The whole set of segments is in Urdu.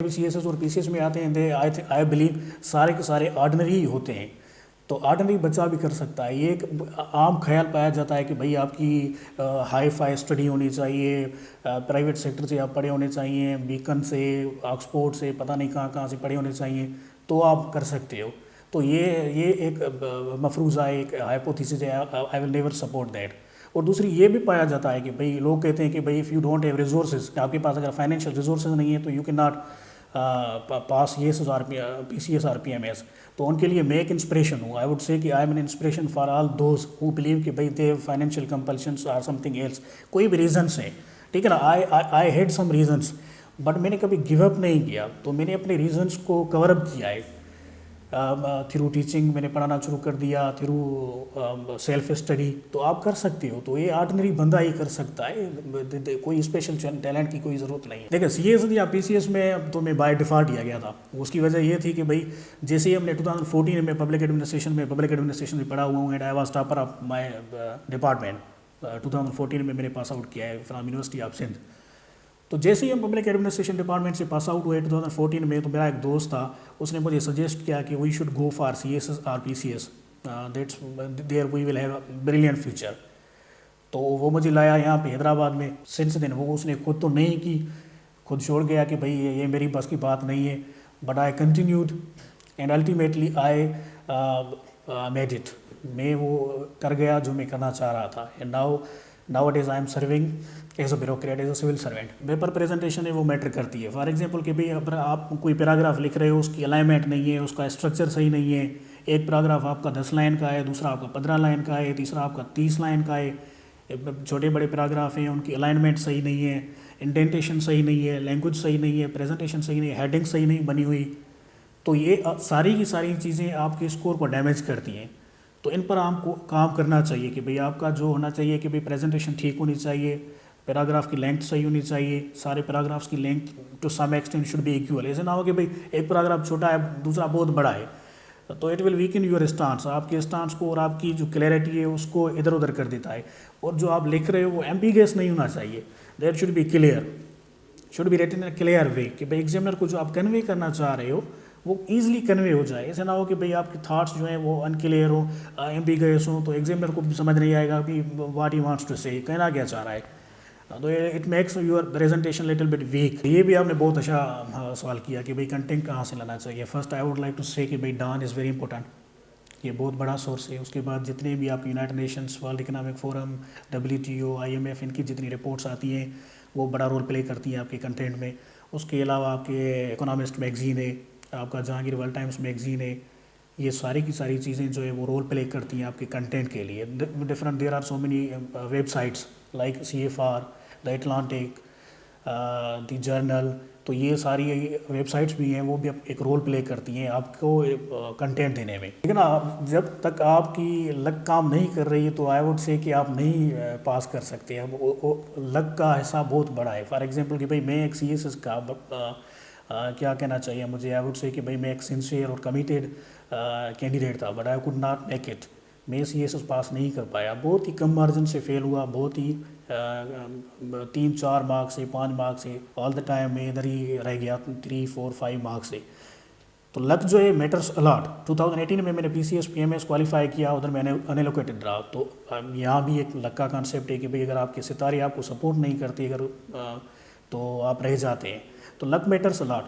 سی ایس ایس اور پی سی ایس میں آتے ہیں دے آئی بلیو سارے کے سارے آرڈنری ہی ہوتے ہیں. تو آرڈنری بچہ بھی کر سکتا ہے. یہ ایک عام خیال پایا جاتا ہے کہ بھئی آپ کی ہائی فائی اسٹڈی ہونی چاہیے, پرائیویٹ سیکٹر سے آپ پڑھے ہونے چاہیے, بیکن سے, آکسفورڈ سے, پتہ نہیں کہاں سے پڑھے ہونے چاہیے تو آپ کر سکتے ہو. تو یہ ایک مفروضہ ہے, ایک ہائپوتھیسس ہے, آئی ول نیور سپورٹ دیٹ. اور دوسری یہ بھی پایا جاتا ہے کہ بھئی لوگ کہتے ہیں کہ بھئی if you don't have resources, آپ کے پاس اگر فائنینشیل ریسورسز نہیں ہیں تو you can not pass C S S اور پی سی ایس اور پی ایم ایس. تو ان کے لیے میں ایک انسپریشن ہوں. آئی ووڈ سے کہ I am an inspiration for all those who believe کہ بھئی the financial compulsions are something else. کوئی بھی ریزنس ہیں, ٹھیک ہے نا, I had some reasons but میں نے کبھی گیو اپ نہیں کیا. تو میں نے اپنے ریزنس کو کور اپ کیا ہے تھرو ٹیچنگ. میں نے پڑھانا شروع کر دیا تھرو سیلف اسٹڈی. تو آپ کر سکتے ہو. تو یہ آرڈنری بندہ ہی کر سکتا ہے, کوئی اسپیشل ٹیلنٹ کی کوئی ضرورت نہیں ہے. دیکھیں سی ایس یا پی سی ایس میں تو میں بائی ڈیفالٹ ہی آ گیا تھا. اس کی وجہ یہ تھی کہ بھئی جیسے ہی ہم نے 2014 میں پبلک ایڈمنسٹریشن میں پڑھا ہوا ہوں and I was topper of my department. 2014 میں نے پاس آؤٹ کیا ہے فرام یونیورسٹی آف سندھ. تو جیسے ہی ہم پبلک ایڈمنسٹریشن ڈپارٹمنٹ سے پاس آؤٹ ہوئے 2014 میں, تو میرا ایک دوست تھا, اس نے مجھے سجیسٹ کیا کہ we should go for C S S اور P C S, that's there we will have a brilliant future. تو وہ مجھے لایا یہاں پہ حیدرآباد میں. سنس دن وہ اس نے خود تو نہیں کی, خود چھوڑ گیا کہ بھئی یہ میری بس کی بات نہیں ہے. But I continued and ultimately I made it. میں وہ کر گیا جو میں کرنا چاہ رہا تھا. And now it is I am serving as a bureaucrat, as a civil servant. Paper presentation ہے وہ میٹر کرتی ہے. فار ایگزامپل کہ بھئی اگر آپ کوئی پیراگراف لکھ رہے ہو, اس کی الائنمنٹ نہیں ہے, اس کا اسٹرکچر صحیح نہیں ہے, ایک پیراگراف آپ کا 10 لائن کا ہے, دوسرا آپ کا 15 لائن کا ہے, تیسرا آپ کا 30 لائن کا ہے, چھوٹے بڑے پیراگراف ہیں, ان کی الائنمنٹ صحیح نہیں ہے, انڈینٹیشن صحیح نہیں ہے, لینگویج صحیح نہیں ہے, پریزنٹیشن صحیح نہیں ہے, ہیڈنگ صحیح نہیں بنی ہوئی, تو یہ ساری کی ساری چیزیں آپ کے اسکور کو ڈیمیج کرتی ہیں. تو ان پر آپ کو کام کرنا چاہیے کہ بھئی آپ کا جو ہونا چاہیے کہ بھئی پریزنٹیشن ٹھیک ہونی چاہیے, پیراگراف کی لینتھ صحیح ہونی چاہیے, سارے پیراگرافس کی length to some extent should be equal. ایسے نہ ہو کہ بھئی ایک پیراگراف چھوٹا ہے دوسرا بہت بڑا ہے, تو اٹ ول ویکن یور اسٹانس. آپ کے اسٹانس کو اور آپ کی جو کلیئرٹی ہے اس کو ادھر ادھر کر دیتا ہے. اور جو آپ لکھ رہے ہو وہ ایمبیگیس نہیں ہونا چاہیے. That should be clear, should be written in clear way کہ بھئی ایگزامنر کو جو آپ کنوے کرنا چاہ رہے ہو وہ ایزلی کنوے ہو جائے. ایسے نہ ہو کہ بھئی آپ کے تھاٹس جو ہیں وہ انکلیئر ہوں, ایمبیگیس ہوں, تو ایگزامنر کو بھی سمجھ نہیں آئے گا کہ واٹ ہی وانٹس ٹو سے, کہنا کیا چاہ رہا ہے. تو it makes your presentation little bit weak. یہ بھی آپ نے بہت اچھا سوال کیا کہ بھئی کنٹینٹ کہاں سے لانا چاہیے. First I would like to say کہ بھئی ڈان از ویری امپورٹنٹ, یہ بہت بڑا سورس ہے. اس کے بعد جتنے بھی آپ کے United nations, world economic forum, WTO, IMF, ان کی جتنی رپورٹس آتی ہیں وہ بڑا رول پلے کرتی ہیں آپ کے کنٹینٹ میں. اس کے علاوہ آپ کے اکنامسٹ میگزین ہے, آپ کا جہانگیر ورلڈ ٹائمز میگزین ہے. یہ ساری کی ساری چیزیں جو ہے وہ رول پلے کرتی ہیں آپ کے کنٹینٹ کے لیے. Different there are so many websites like CFR, the Atlantic, the journal. تو یہ ساری ویب سائٹس بھی ہیں, وہ بھی ایک رول پلے کرتی ہیں آپ کو کنٹینٹ دینے میں. لیکن جب تک آپ کی لک کام نہیں کر رہی ہے تو آئی ووڈ سے کہ آپ نہیں پاس کر سکتے. لک کا حصہ بہت بڑا ہے. فار ایگزامپل کہ بھئی میں ایک CSS کا کیا کہنا چاہیے مجھے, آئی ووڈ سے کہ بھئی میں ایک سنسیئر اور کمیٹیڈ کینڈیڈیٹ تھا, but I could not make it. میں CSS پاس نہیں کر پایا, بہت ہی کم مارجن سے فیل ہوا, بہت ہی 3-4 مارکس سے 5 مارکس سے. آل دا ٹائم میں ادھر ہی رہ گیا 3-4-5 مارکس سے. تو لک جو ہے میٹرس الاٹ. 2018 میں نے PCS PMS کوالیفائی کیا, ادھر میں نے انیلوکیٹڈ رہا. تو یہاں بھی ایک لک کا کانسیپٹ ہے کہ بھئی اگر آپ کے ستارے آپ کو سپورٹ نہیں کرتے اگر تو آپ رہ جاتے ہیں. تو لک میٹرس الاٹ.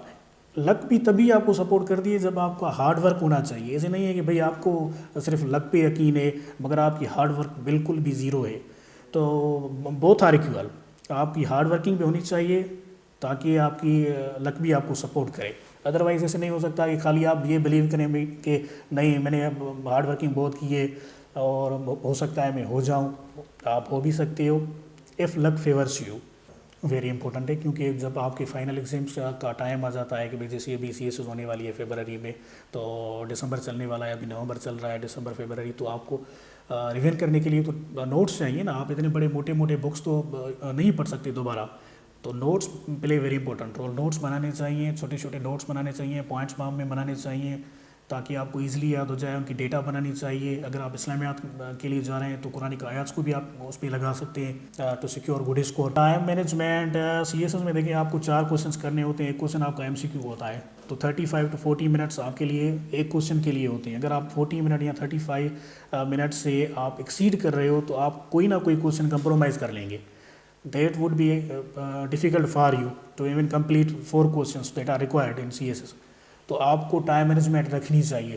لک بھی تبھی آپ کو سپورٹ کر دیے جب آپ کا ہارڈ ورک ہونا چاہیے. ایسے نہیں ہے کہ بھئی آپ کو صرف لک پہ یقین ہے مگر آپ کی ہارڈ ورک بالکل بھی زیرو ہے. تو بوتھ آر ایکول. آپ کی ہارڈ ورکنگ بھی ہونی چاہیے تاکہ آپ کی لک بھی آپ کو سپورٹ کرے. ادروائز ایسے نہیں ہو سکتا کہ خالی آپ یہ بلیو کریں کہ نہیں میں نے ہارڈ ورکنگ بہت کی ہے اور ہو سکتا ہے میں ہو جاؤں. آپ ہو بھی سکتے ہو if luck favours you. Very important ہے, کیونکہ جب آپ کے فائنل ایگزامس کا ٹائم آ جاتا ہے کہ جیسے ابھی CSS ہونے والی ہے فیبرری میں, تو دسمبر چلنے والا ہے, ابھی نومبر چل رہا ہے, دسمبر فیبرری, تو آپ کو ریویژن کرنے کے لیے تو نوٹس چاہیے نا. آپ اتنے بڑے موٹے بکس تو نہیں پڑھ سکتے دوبارہ. تو notes play very important role. Notes بنانے چاہیے, چھوٹے نوٹس بنانے چاہیے, پوائنٹس میں بنانے چاہیے تاکہ آپ کو ایزیلی یاد ہو جائے. ان کی ڈیٹا بنانی چاہیے. اگر آپ اسلامیات کے لیے جا رہے ہیں تو قرآن کی آیات کو بھی آپ اس پہ لگا سکتے ہیں to secure good score. Time management C S S میں دیکھیں آپ کو 4 کوشچنس کرنے ہوتے ہیں. ایک کوشچن آپ کا ایم سی کیو ہوتا ہے, تو 35 to 40 منٹس آپ کے لیے ایک کوشچن کے لیے ہوتے ہیں. اگر آپ 40 منٹ یا 35 منٹ سے آپ ایکسیڈ کر رہے ہو تو آپ کوئی نہ کوئی کوشچن کمپرومائز کر لیں گے. That would be difficult for you to even complete 4 questions that are required in C S S. تو آپ کو ٹائم مینجمنٹ رکھنی چاہیے.